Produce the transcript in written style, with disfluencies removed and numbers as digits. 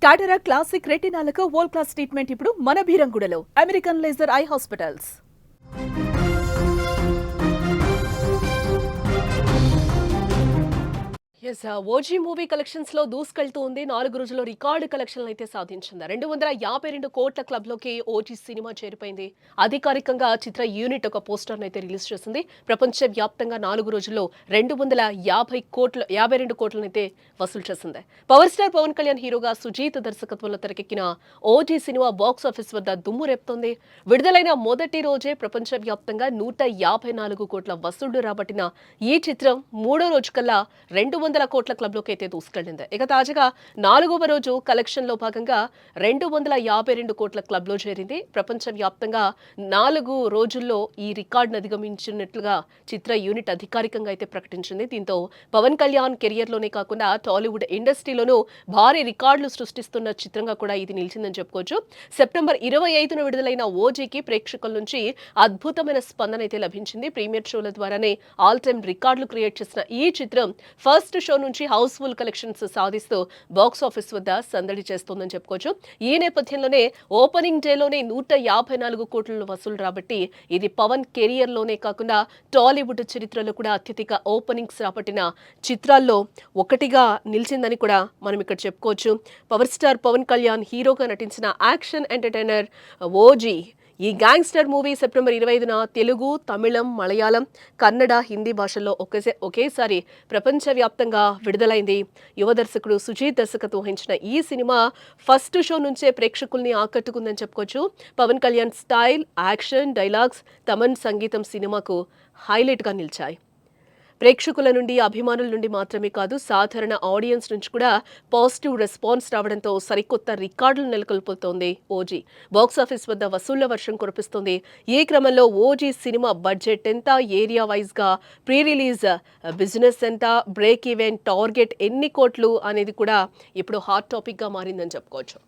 కాటరా క్లాసిక్ రెటినాలకు world class treatment ఇప్పుడు మన భీరంగూడలో American laser eye hospitals. OG movie collections లో దూసుకెళ్తూ ఉంది. 4 రోజుల్లో రికార్డు కలెక్షన్లు అయితే సాధించింది. 252 కోట్ల క్లబ్ లోకి ఓజీ సినిమా చేరిపోయింది. అధికారికంగా చిత్ర యూనిట్ ఒక పోస్టర్ అయితే రిలీజ్ చేసింది. ప్రపంచ వ్యాప్తంగా 4 రోజుల్లో 52 కోట్లనైతే వసూలు చేసింది. పవర్ స్టార్ పవన్ కళ్యాణ్ హీరోగా సుజీత్ దర్శకత్వంలో తెరకెక్కిన ఓజీ సినిమా బాక్స్ ఆఫీస్ వద్ద దుమ్ము రేపుతోంది. విడుదలైన మొదటి రోజే ప్రపంచ వ్యాప్తంగా 154 కోట్ల వసూళ్లు రాబట్టిన ఈ చిత్రం మూడో రోజు కల్లా 200 కోట్ల క్లబ్ లోకి అయితే దూసుకెళ్లింది. ఇక తాజాగా 4వ రోజు కలెక్షన్ లో భాగంగా 252 కోట్ల క్లబ్ లో చేరింది. ప్రపంచ వ్యాప్తంగా 4 రోజుల్లో ఈ రికార్డును అధిగమించినట్లుగా చిత్ర యూనిట్ అధికారికంగా అయితే ప్రకటించింది. దీంతో పవన్ కళ్యాణ్ కెరియర్ లోనే కాకుండా టాలీవుడ్ ఇండస్ట్రీలోనూ భారీ రికార్డులు సృష్టిస్తున్న చిత్రంగా కూడా ఇది నిలిచిందని చెప్పుకోవచ్చు. సెప్టెంబర్ 25న విడుదలైన ఓజీకి ప్రేక్షకుల నుంచి అద్భుతమైన స్పందన అయితే లభించింది. ప్రీమియర్ షోల ద్వారానే ఆల్ టైమ్ రికార్డులు క్రియేట్ చేసిన ఈ చిత్రం ఫస్ట్ షో నుంచి హౌస్ఫుల్ కలెక్షన్స్ సాధిస్తూ బాక్స్ ఆఫీస్ వద్ద సందడి చేస్తోందని చెప్పుకోవచ్చు. ఈ నేపథ్యంలోనే ఓపెనింగ్ డేలోనే 154 కోట్ల వసూలు రాబట్టి ఇది పవన్ కెరియర్ లోనే కాకుండా టాలీవుడ్ చరిత్రలో కూడా అత్యధిక ఓపెనింగ్స్ రాబట్టిన చిత్రాల్లో ఒకటిగా నిలిచిందని కూడా మనం ఇక్కడ చెప్పుకోవచ్చు. పవర్ స్టార్ పవన్ కళ్యాణ్ హీరోగా నటించిన యాక్షన్ ఎంటర్టైనర్ ఓజీ ఈ గ్యాంగ్స్టర్ మూవీ సెప్టెంబర్ 25న తెలుగు, తమిళం, మలయాళం, కన్నడ, హిందీ భాషల్లో ఒకేసారి ప్రపంచవ్యాప్తంగా విడుదలైంది. యువ దర్శకుడు సుజీత్ దర్శకత్వం వహించిన ఈ సినిమా ఫస్ట్ షో నుంచే ప్రేక్షకుల్ని ఆకట్టుకుందని చెప్పుకోవచ్చు. Pawan Kalyan style, action, dialogues, Thaman సంగీతం సినిమాకు హైలైట్గా నిలిచాయి. ప్రేక్షకుల నుండి, అభిమానుల నుండి మాత్రమే కాదు, సాధారణ ఆడియన్స్ నుంచి కూడా పాజిటివ్ రెస్పాన్స్ రావడంతో సరికొత్త రికార్డులు నెలకొల్పుతోంది ఓజీ. బాక్సాఫీస్ వద్ద వసూళ్ల వర్షం కురిపిస్తోంది. ఈ క్రమంలో ఓజీ సినిమా బడ్జెట్ ఎంత, ఏరియా వైజ్గా ప్రీ రిలీజ్ బిజినెస్ ఎంత, బ్రేక్ ఈవెన్ టార్గెట్ ఎన్ని కోట్లు అనేది కూడా ఇప్పుడు హాట్ టాపిక్గా మారిందని చెప్పుకోవచ్చు.